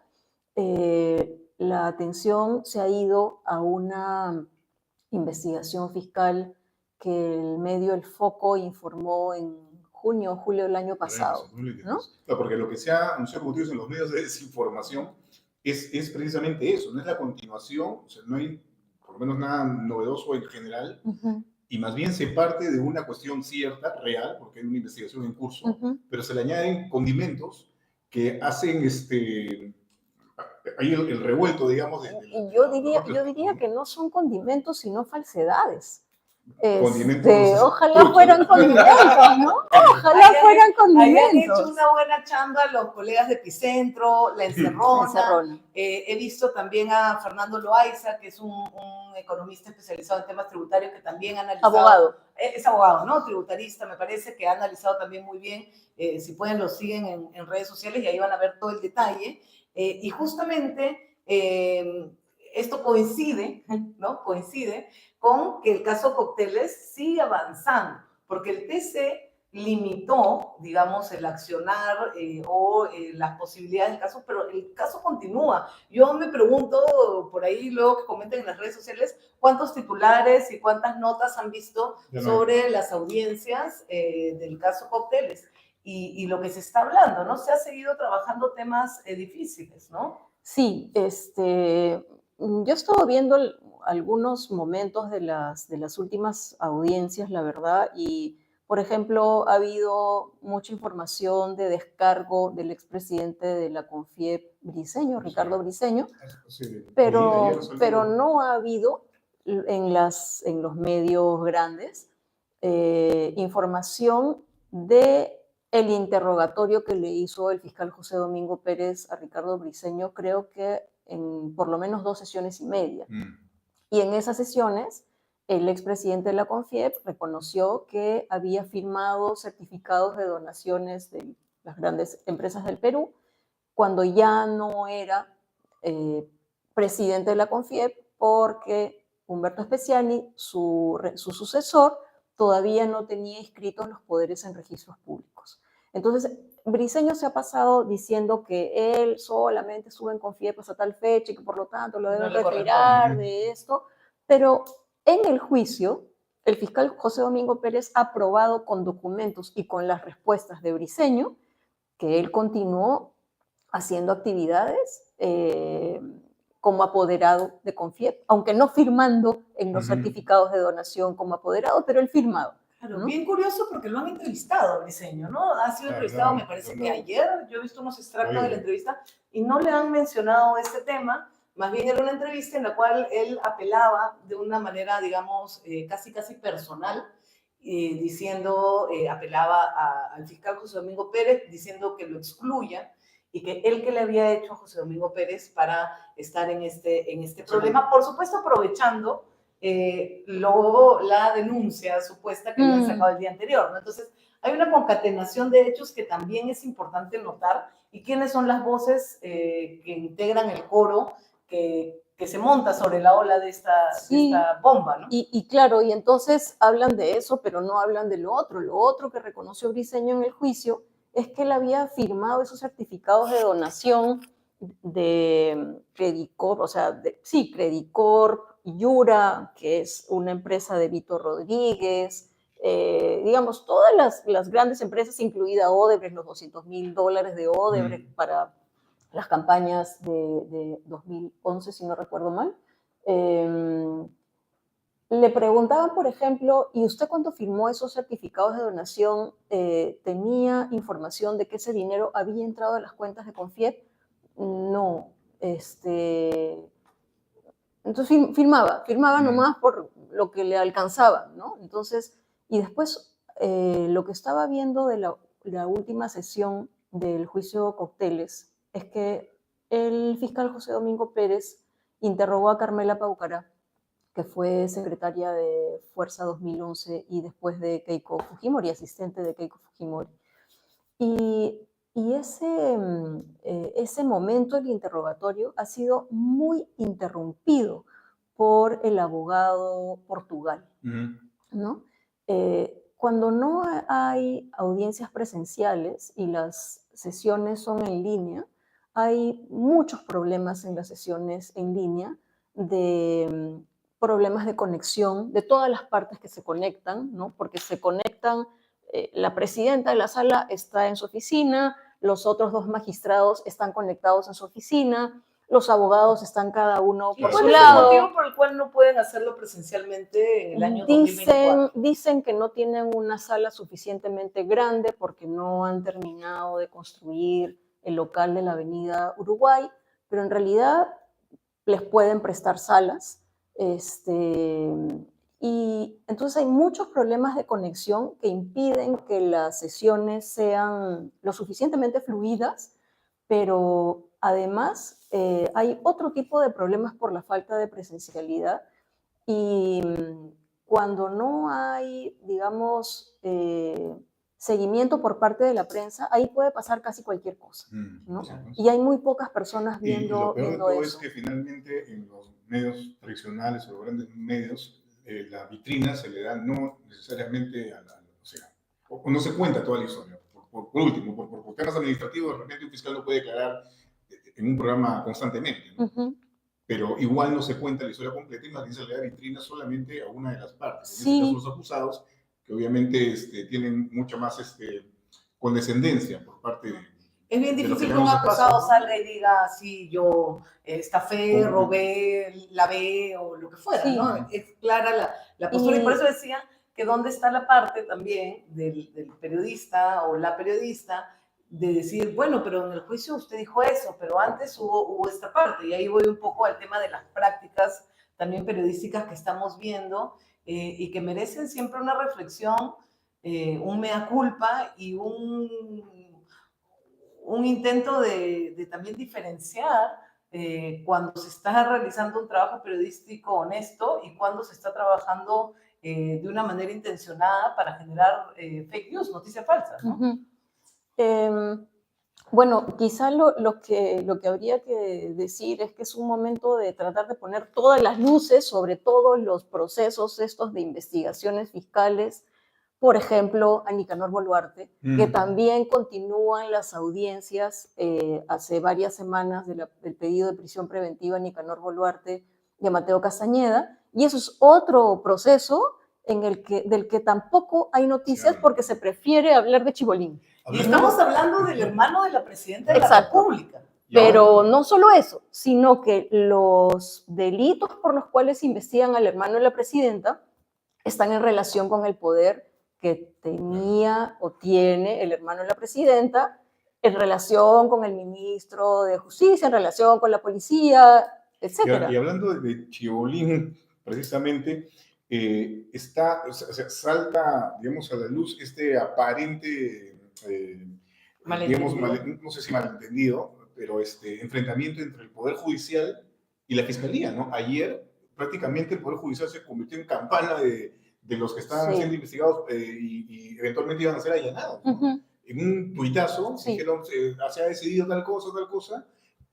la atención se ha ido a una investigación fiscal que el medio El Foco informó en junio o julio del año pasado, ¿no? No, porque lo que se ha anunciado, como tú dices, en los medios de desinformación es precisamente eso, no es la continuación, o sea, no hay por lo menos nada novedoso en general, y más bien se parte de una cuestión cierta, real, porque hay una investigación en curso, pero se le añaden condimentos que hacen ahí el revuelto, digamos. Yo diría que no son condimentos, sino falsedades. Ojalá fueran condimentos, ¿no? Ojalá fueran condimentos. Hayan hecho una buena chamba los colegas de Epicentro, La Encerrona. He visto también a Fernando Loaiza, que es un economista especializado en temas tributarios, que también ha analizado. Abogado. Es abogado, ¿no? Tributarista, me parece, que ha analizado también muy bien. Si pueden, lo siguen en redes sociales y ahí van a ver todo el detalle. Y justamente esto coincide, ¿no? Coincide con que el caso Cócteles sigue avanzando, porque el TC limitó, digamos, el accionar o las posibilidades del caso, pero el caso continúa. Yo me pregunto, por ahí luego que comenten en las redes sociales, ¿cuántos titulares y cuántas notas han visto sobre las audiencias del caso Cócteles? Y lo que se está hablando, ¿no? Se ha seguido trabajando temas difíciles, ¿no? Sí, yo he estado viendo algunos momentos de las últimas audiencias, la verdad, y, por ejemplo, ha habido mucha información de descargo del expresidente de la CONFIEP Briceño, Ricardo Briceño, pero no ha habido en los medios grandes información de el interrogatorio que le hizo el fiscal José Domingo Pérez a Ricardo Briceño, creo que en por lo menos 2 sesiones y media. Y en esas sesiones, el expresidente de la CONFIEP reconoció que había firmado certificados de donaciones de las grandes empresas del Perú cuando ya no era presidente de la CONFIEP, porque Humberto Speciani, su sucesor, todavía no tenía inscritos los poderes en registros públicos. Entonces, Briceño se ha pasado diciendo que él solamente sube en CONFIEP hasta tal fecha y que por lo tanto lo deben retirar de esto, pero en el juicio, el fiscal José Domingo Pérez ha probado con documentos y con las respuestas de Briceño que él continuó haciendo actividades como apoderado de CONFIEP, aunque no firmando en los certificados de donación como apoderado, pero él firmaba. Claro, ¿no? Bien curioso porque lo han entrevistado a Briceño, ¿no? Ha sido entrevistado, me parece que ayer, yo he visto unos extractos de la entrevista y no le han mencionado este tema, más bien era una entrevista en la cual él apelaba de una manera, digamos, casi personal, diciendo, apelaba al fiscal José Domingo Pérez, diciendo que lo excluya y que él que le había hecho a José Domingo Pérez para estar en este problema, por supuesto aprovechando luego la denuncia supuesta que habían sacado el día anterior, ¿no? Entonces, hay una concatenación de hechos que también es importante notar y quiénes son las voces que integran el coro que se monta sobre la ola de esta bomba, ¿no? Y claro, y entonces hablan de eso, pero no hablan de lo otro. Lo otro que reconoció Briceño en el juicio es que él había firmado esos certificados de donación de Credicorp, o sea, Credicorp, Yura, que es una empresa de Vito Rodríguez, digamos, todas las grandes empresas, incluida Odebrecht, los $200.000 de Odebrecht para las campañas de 2011, si no recuerdo mal. Le preguntaban, por ejemplo, ¿y usted cuando firmó esos certificados de donación tenía información de que ese dinero había entrado a las cuentas de Confiep? No. Entonces firmaba nomás por lo que le alcanzaba, ¿no? Entonces, y después lo que estaba viendo de la última sesión del juicio Cocteles es que el fiscal José Domingo Pérez interrogó a Carmela Paucará, que fue secretaria de Fuerza 2011 y después de Keiko Fujimori, asistente de Keiko Fujimori. Y ese momento del interrogatorio ha sido muy interrumpido por el abogado Portugal, ¿no? Cuando no hay audiencias presenciales y las sesiones son en línea, hay muchos problemas en las sesiones en línea de problemas de conexión de todas las partes que se conectan, ¿no? Porque se conectan, la presidenta de la sala está en su oficina, los otros 2 magistrados están conectados en su oficina, los abogados están cada uno por su ¿Cuál es lado. el motivo por el cual no pueden hacerlo presencialmente en el año 2024? Dicen que no tienen una sala suficientemente grande porque no han terminado de construir el local de la Avenida Uruguay, pero en realidad les pueden prestar salas. Y entonces hay muchos problemas de conexión que impiden que las sesiones sean lo suficientemente fluidas, pero además hay otro tipo de problemas por la falta de presencialidad y cuando no hay, digamos, seguimiento por parte de la prensa, ahí puede pasar casi cualquier cosa, ¿no? Y hay muy pocas personas viendo, y lo peor de todo eso. es que finalmente en los medios tradicionales o los grandes medios, la vitrina se le da no necesariamente o sea, o no se cuenta toda la historia. Por último, por temas administrativos, de repente un fiscal no puede declarar en un programa constantemente, ¿no? Pero igual no se cuenta la historia completa y más bien se le da vitrina solamente a una de las partes. En este caso, los acusados, que obviamente tienen mucha más condescendencia por parte de... Es bien difícil que un acusado salga y diga, sí, yo estafé, robé, lavé o lo que fuera, sí, ¿no? Es clara la postura y por eso decía que dónde está la parte también del periodista o la periodista de decir, bueno, pero en el juicio usted dijo eso, pero antes hubo esta parte, y ahí voy un poco al tema de las prácticas también periodísticas que estamos viendo y que merecen siempre una reflexión, un mea culpa y un intento de también diferenciar cuando se está realizando un trabajo periodístico honesto y cuando se está trabajando de una manera intencionada para generar fake news, noticias falsas, ¿no? Bueno, quizá lo que habría que decir es que es un momento de tratar de poner todas las luces sobre todos los procesos estos de investigaciones fiscales, por ejemplo, a Nicanor Boluarte, que también continúan las audiencias hace varias semanas del pedido de prisión preventiva a Nicanor Boluarte y a Mateo Castañeda, y eso es otro proceso del que tampoco hay noticias porque se prefiere hablar de Chibolín. Y estamos hablando del hermano de la presidenta de la República. Pero no solo eso, sino que los delitos por los cuales investigan al hermano de la presidenta están en relación con el poder que tenía o tiene el hermano de la presidenta, en relación con el ministro de Justicia, en relación con la policía, etc. Y hablando de Chibolín, precisamente, salta, digamos, a la luz este aparente, digamos, no sé si malentendido, pero enfrentamiento entre el Poder Judicial y la Fiscalía, ¿no? Ayer prácticamente el Poder Judicial se convirtió en campana de los que estaban siendo investigados y eventualmente iban a ser allanados, ¿no? En un tuitazo dijeron, se ha decidido tal cosa,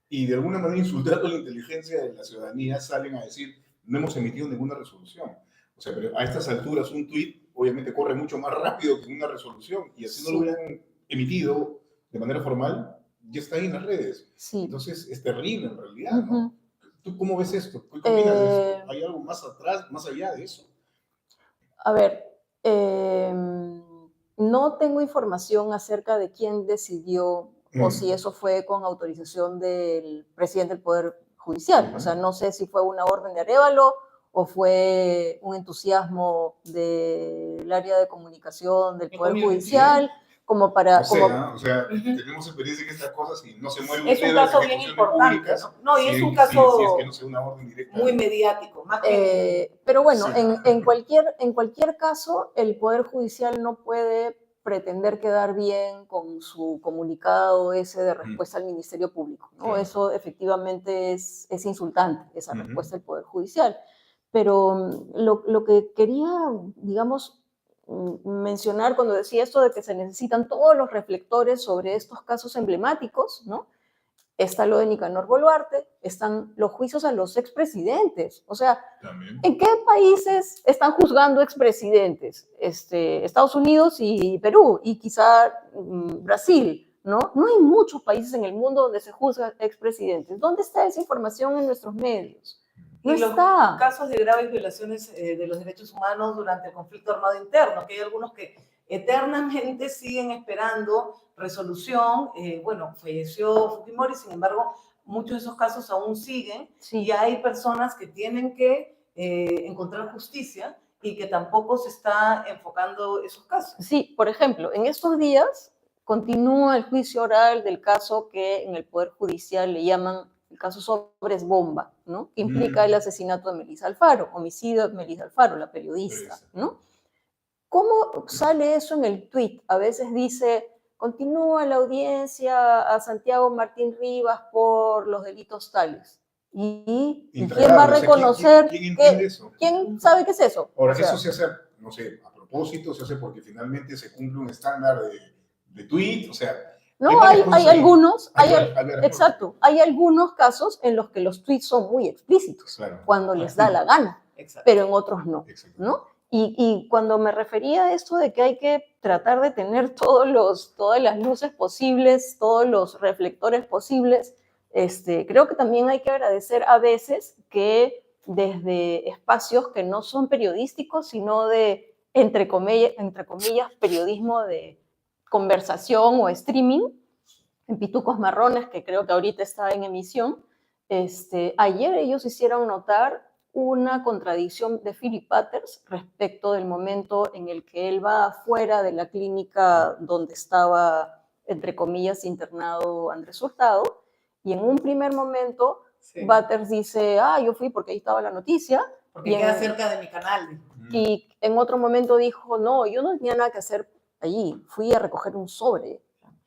y de alguna manera insultando la inteligencia de la ciudadanía salen a decir, no hemos emitido ninguna resolución. O sea, pero a estas alturas un tuit obviamente corre mucho más rápido que una resolución, y así no lo hubieran emitido de manera formal, ya está ahí en las redes. Entonces es terrible en realidad, ¿no? ¿Tú cómo ves esto? ¿Qué opinas de esto? Eh, ¿Hay algo más atrás, más allá de eso? A ver, no tengo información acerca de quién decidió o si eso fue con autorización del presidente del Poder Judicial. O sea, no sé si fue una orden de Arévalo o fue un entusiasmo del área de comunicación del El Poder community. Judicial, como para... No sé, como, ¿ah? O sea, Ujú. tenemos experiencia en estas cosas y no se mueve un Es un dedo en las caso bien ejecuciones importante, públicas ¿no? No, y es un si es que no caso sea una orden directa. muy mediático, más que... Pero bueno, Sí. en cualquier caso, el Poder Judicial no puede pretender quedar bien con su comunicado ese de respuesta al Ministerio Público, ¿no? Claro. Eso efectivamente es insultante, esa respuesta del Poder Judicial. Pero lo que quería, digamos, mencionar cuando decía esto de que se necesitan todos los reflectores sobre estos casos emblemáticos, ¿no? Está lo de Nicanor Boluarte, están los juicios a los expresidentes. O sea, También. ¿en qué países están juzgando expresidentes? Estados Unidos y Perú, y quizá Brasil, ¿no? No hay muchos países en el mundo donde se juzgan expresidentes. ¿Dónde está esa información en nuestros medios? No y los está. casos de graves violaciones de los derechos humanos durante el conflicto armado interno, que hay algunos que eternamente siguen esperando resolución. Bueno, falleció Fujimori, sin embargo, muchos de esos casos aún siguen, Sí. y hay personas que tienen que encontrar justicia y que tampoco se está enfocando esos casos. Sí, por ejemplo, en estos días continúa el juicio oral del caso que en el Poder Judicial le llaman el caso Sobres Bomba, ¿no? Que implica el asesinato de Melissa Alfaro, homicidio de Melissa Alfaro, la periodista, ¿no? ¿Cómo sale eso en el tweet? A veces dice, continúa la audiencia a Santiago Martín Rivas por los delitos tales. ¿Y quién va a reconocer? ¿Quién entiende eso? ¿Quién sabe qué es eso? Ahora, O sea, eso se hace, no sé, a propósito, se hace porque finalmente se cumple un estándar de tweet, o sea... No, hay algunos, exacto, hay algunos casos en los que los tweets son muy explícitos, Claro. cuando les da la gana, Exacto. pero en otros no, Exacto. ¿no? Y cuando me refería a esto de que hay que tratar de tener todas las luces posibles, todos los reflectores posibles, creo que también hay que agradecer a veces que desde espacios que no son periodísticos, sino de, entre comillas, periodismo de conversación o streaming, en Pitucos Marrones, que creo que ahorita está en emisión, ayer ellos hicieron notar una contradicción de Philip Butters respecto del momento en el que él va afuera de la clínica donde estaba, entre comillas, internado Andrés Hurtado, y en un primer momento Sí. Butters dice, yo fui porque ahí estaba la noticia. Porque queda cerca de mi canal. Y en otro momento dijo, no, yo no tenía nada que hacer allí, fui a recoger un sobre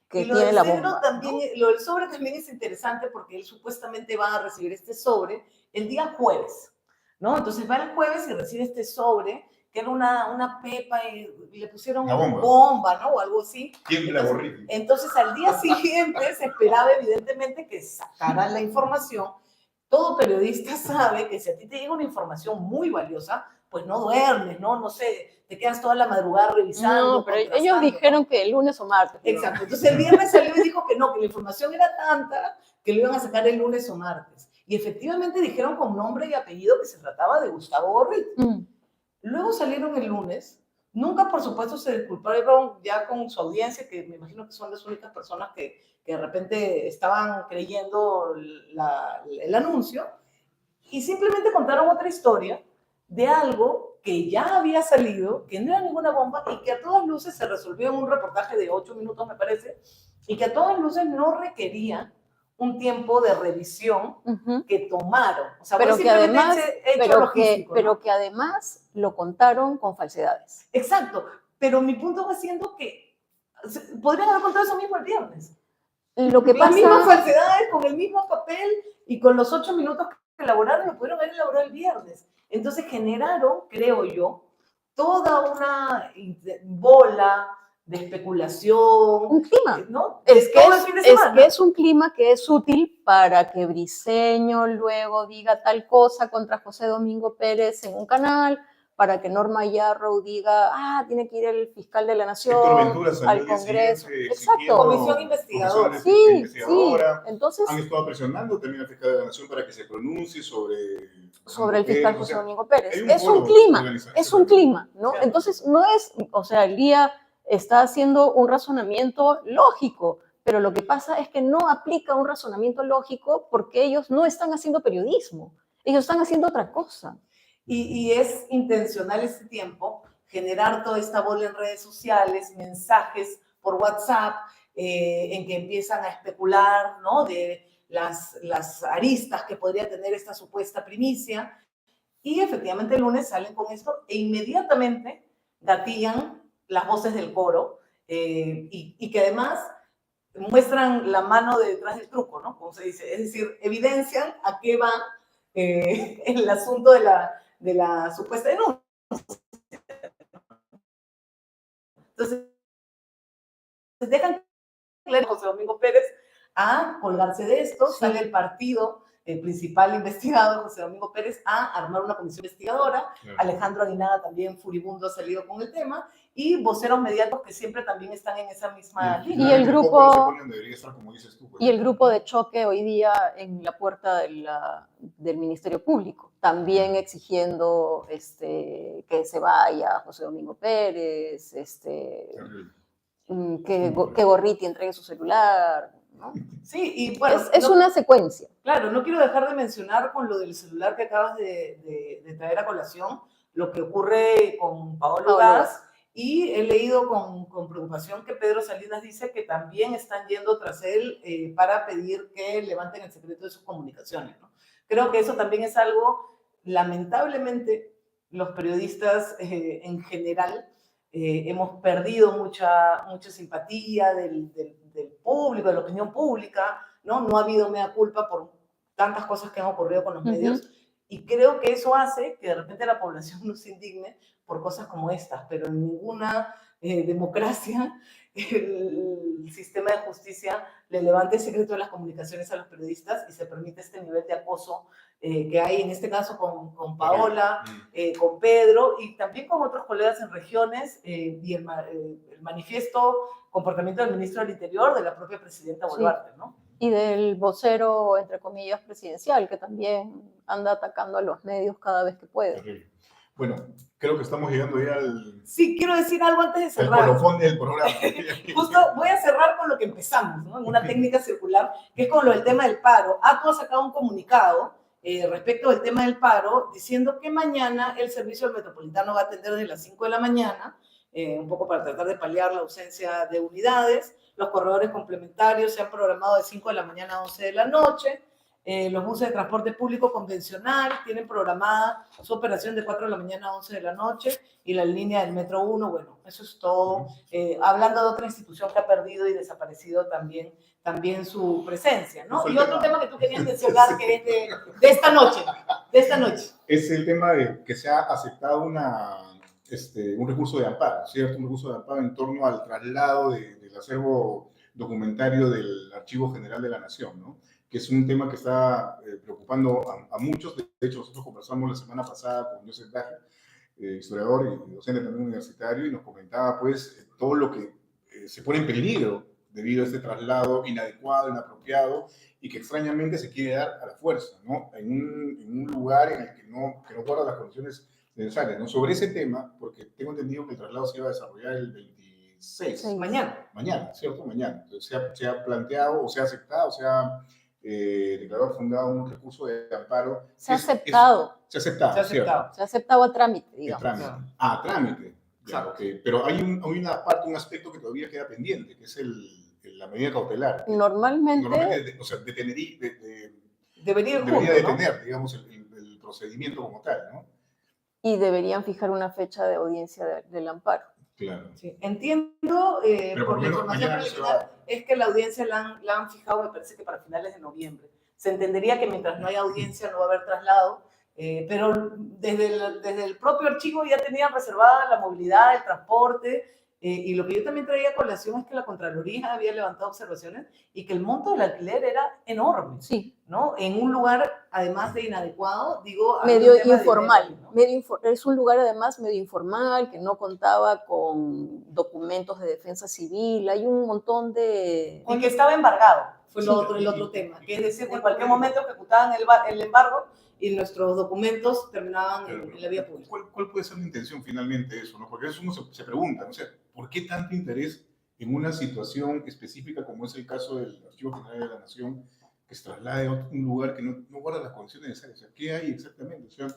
que y lo tiene del la cedro bomba, también, ¿no? lo del sobre también es interesante porque él supuestamente va a recibir este sobre el día jueves, ¿no? Entonces va el jueves y recibe este sobre, que era una pepa y le pusieron una bomba, ¿no? O algo así. Tiembla horrible. Entonces al día siguiente se esperaba evidentemente que sacaran la información. Todo periodista sabe que si a ti te llega una información muy valiosa, pues no duermes, ¿no? No sé, te quedas toda la madrugada revisando. No, pero ellos dijeron que el lunes o martes. Exacto. Entonces el viernes salió y dijo que no, que la información era tanta que lo iban a sacar el lunes o martes. Y efectivamente dijeron con nombre y apellido que se trataba de Gustavo Gorrit. Luego salieron el lunes. Nunca, por supuesto, se disculparon ya con su audiencia, que me imagino que son las únicas personas que de repente estaban creyendo el anuncio, y simplemente contaron otra historia de algo que ya había salido, que no era ninguna bomba y que a todas luces se resolvió en un reportaje de 8 minutos, me parece, y que a todas luces no requería un tiempo de revisión que tomaron. O sea, pero que ¿no? además lo contaron con falsedades. Exacto, pero mi punto va siendo que podrían haber contado eso mismo el viernes. Lo que Las pasa... mismas falsedades, con el mismo papel y con los 8 minutos que elaboraron, lo pudieron haber elaborado el viernes. Entonces generaron, creo yo, toda una bola de especulación. Un clima. ¿No? Es que es un clima que es útil para que Briceño luego diga tal cosa contra José Domingo Pérez en un canal, para que Norma Yarrow diga, tiene que ir el fiscal de la Héctor Nación Ventura salió al al día Congreso. siguiente Exacto. exigiendo Comisión investigadora. Sí, sí. investigadora. Entonces, Han estado presionando también al fiscal de la Nación para que se pronuncie sobre el fiscal José Domingo Pérez. hay un Es un foro clima, organizado. es un clima, ¿no? Claro. Entonces, no es, o sea, el día está haciendo un razonamiento lógico, pero lo que pasa es que no aplica un razonamiento lógico porque ellos no están haciendo periodismo, ellos están haciendo otra cosa. Y es intencional este tiempo generar toda esta bola en redes sociales, mensajes por WhatsApp, en que empiezan a especular, ¿no?, de las aristas que podría tener esta supuesta primicia. Y efectivamente el lunes salen con esto e inmediatamente gatillan las voces del coro, y que además muestran la mano de detrás del truco, ¿no? Como se dice, es decir, evidencian a qué va el asunto de la supuesta denuncia. Entonces, dejan claro a José Domingo Pérez a colgarse de esto, Sí. sale el partido, el principal investigado, José Domingo Pérez, a armar una comisión investigadora. Claro. Alejandro Aguinaga también furibundo ha salido con el tema, y voceros mediáticos que siempre también están en esa misma línea. Y el grupo- se pone donde debería estar, como dices tú, pues. Y el grupo de choque hoy día en la puerta del Ministerio Público, también exigiendo que se vaya José Domingo Pérez, Terrible. que Gorriti entregue su celular, ¿no? Sí, y bueno, Es una secuencia. Claro, no quiero dejar de mencionar con lo del celular que acabas de traer a colación, lo que ocurre con Paolo Gas, y he leído con preocupación que Pedro Salinas dice que también están yendo tras él para pedir que levanten el secreto de sus comunicaciones, ¿no? Creo que eso también es algo, lamentablemente, los periodistas en general hemos perdido mucha simpatía del público, de la opinión pública, ¿no? No ha habido mea culpa por tantas cosas que han ocurrido con los medios, y creo que eso hace que de repente la población no se indigne por cosas como estas, pero en ninguna democracia el sistema de justicia le levanta el secreto de las comunicaciones a los periodistas y se permite este nivel de acoso que hay en este caso con Paola, con Pedro y también con otros colegas en regiones, y el manifiesto comportamiento del ministro del Interior, de la propia presidenta Boluarte, ¿no? Y del vocero, entre comillas, presidencial, que también anda atacando a los medios cada vez que puede. Terrible. Bueno, creo que estamos llegando ya al... Sí, quiero decir algo antes de cerrar. El colofón del programa. Justo voy a cerrar con lo que empezamos, ¿no? En una técnica circular, que es con lo del tema del paro. ATU ha sacado un comunicado respecto del tema del paro, diciendo que mañana el servicio del Metropolitano va a atender desde las 5 de la mañana, un poco para tratar de paliar la ausencia de unidades. Los corredores complementarios se han programado de 5 de la mañana a 11 de la noche. Los buses de transporte público convencional tienen programada su operación de 4 de la mañana a 11 de la noche, y la línea del Metro 1, bueno, eso es todo. Hablando de otra institución que ha perdido y desaparecido también su presencia, ¿no? Y otro tema que tú querías mencionar, que es de esta noche, es el tema de que se ha aceptado un recurso de amparo, ¿cierto? Un recurso de amparo en torno al traslado del acervo documentario del Archivo General de la Nación, ¿no? Que es un tema que está preocupando a muchos. De hecho, nosotros conversamos la semana pasada con Joseph Daje, historiador y docente también universitario, y nos comentaba pues todo lo que se pone en peligro debido a este traslado inadecuado, inapropiado, y que extrañamente se quiere dar a la fuerza, ¿no? En un lugar en el que no guarda las condiciones necesarias, ¿no? Sobre ese tema, porque tengo entendido que el traslado se iba a desarrollar el 26. sí, mañana. Mañana, ¿cierto? Mañana. Entonces, se ha planteado, o se ha aceptado, se ha declarado fundado un recurso de amparo. Se ha aceptado. Se ha aceptado, ¿cierto? Se ha aceptado a trámite, digamos. Trámite. A trámite. Ya, okay. Pero hay una parte, un aspecto que todavía queda pendiente, que es la medida cautelar. Normalmente o sea, debería detener, ¿no? Digamos, el procedimiento como tal, ¿no? Y deberían fijar una fecha de audiencia del amparo. Claro. Sí, entiendo, pero por la información preliminar, es que la audiencia la han fijado, me parece que para finales de noviembre. Se entendería que mientras no haya audiencia no va a haber traslado, pero desde el propio archivo ya tenían reservada la movilidad, el transporte, y lo que yo también traía a colación es que la Contraloría había levantado observaciones y que el monto del alquiler era enorme, Sí, ¿no? En un lugar, además de inadecuado, digo, había medio un tema de informal. dinero, ¿no? Es un lugar además medio informal, que no contaba con documentos de defensa civil. Hay un montón de... Y que estaba embargado, fue Sí. el otro tema, que es decir, que en cualquier momento ejecutaban el embargo y nuestros documentos terminaban en la vía pública. ¿Cuál puede ser la intención finalmente de eso? ¿No? Porque eso uno se pregunta, ¿no? O sea, ¿por qué tanto interés en una situación específica como es el caso del Archivo General de la Nación, que se traslade a un lugar que no guarda las condiciones necesarias? O sea, ¿qué hay exactamente? O sea,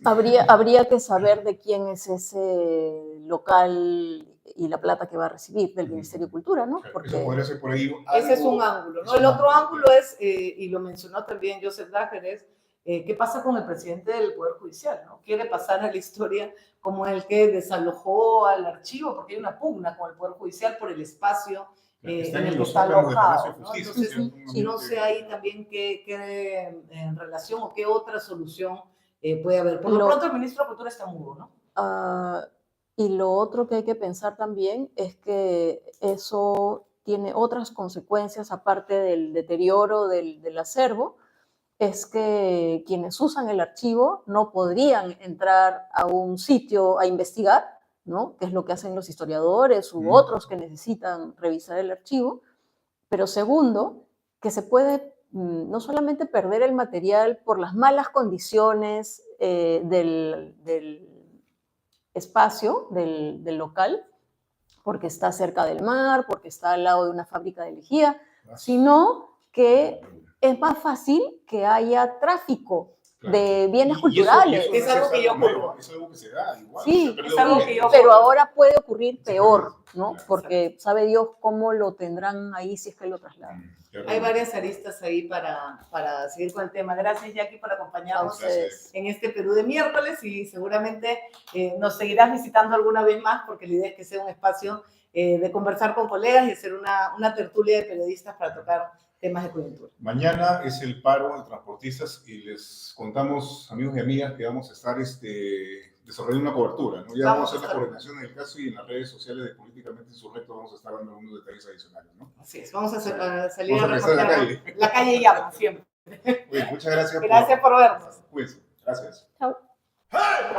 Habría que saber de quién es ese local y la plata que va a recibir del Ministerio de Cultura, ¿no? eso Porque podría ser por ahí. Ese es un ángulo, ¿no? El otro ángulo es, y lo mencionó también Joseph Dager, es qué pasa con el presidente del Poder Judicial, ¿no? Quiere pasar a la historia como el que desalojó al archivo, porque hay una pugna con el Poder Judicial por el espacio en el que está alojado, ¿no? Entonces, no sé ahí también qué relación o qué otra solución puede haber. Por lo pronto el ministro de Cultura está mudo, ¿no? Y lo otro que hay que pensar también es que eso tiene otras consecuencias aparte del deterioro del acervo, es que quienes usan el archivo no podrían entrar a un sitio a investigar, ¿no? Que es lo que hacen los historiadores u otros que necesitan revisar el archivo. Pero segundo, que se puede no solamente perder el material por las malas condiciones del espacio, del local, porque está cerca del mar, porque está al lado de una fábrica de lejía, sino que es más fácil que haya tráfico de bienes culturales. Es algo que ya ocurrió. Es algo que se da igual. Sí, es algo que yo pero ahora puede ocurrir peor, ¿no? Porque sabe Dios cómo lo tendrán ahí si es que lo trasladan. Hay varias aristas ahí para seguir con el tema. Gracias, Jackie, por acompañarnos en este Perú de miércoles y seguramente nos seguirás visitando alguna vez más porque la idea es que sea un espacio de conversar con colegas y hacer una tertulia de periodistas para tocar temas de coyuntura. Mañana es el paro de transportistas y les contamos, amigos y amigas, que vamos a estar desarrollando una cobertura, ¿no? Ya vamos a hacer la coordinación del caso y en las redes sociales de Políticamente Insurrecto vamos a estar dando algunos detalles adicionales, ¿no? Así es, vamos a salir a recorrer la calle. La calle llama, siempre. Oye, muchas gracias. Gracias por vernos. Cuídense. Gracias. Chao. ¡Hey!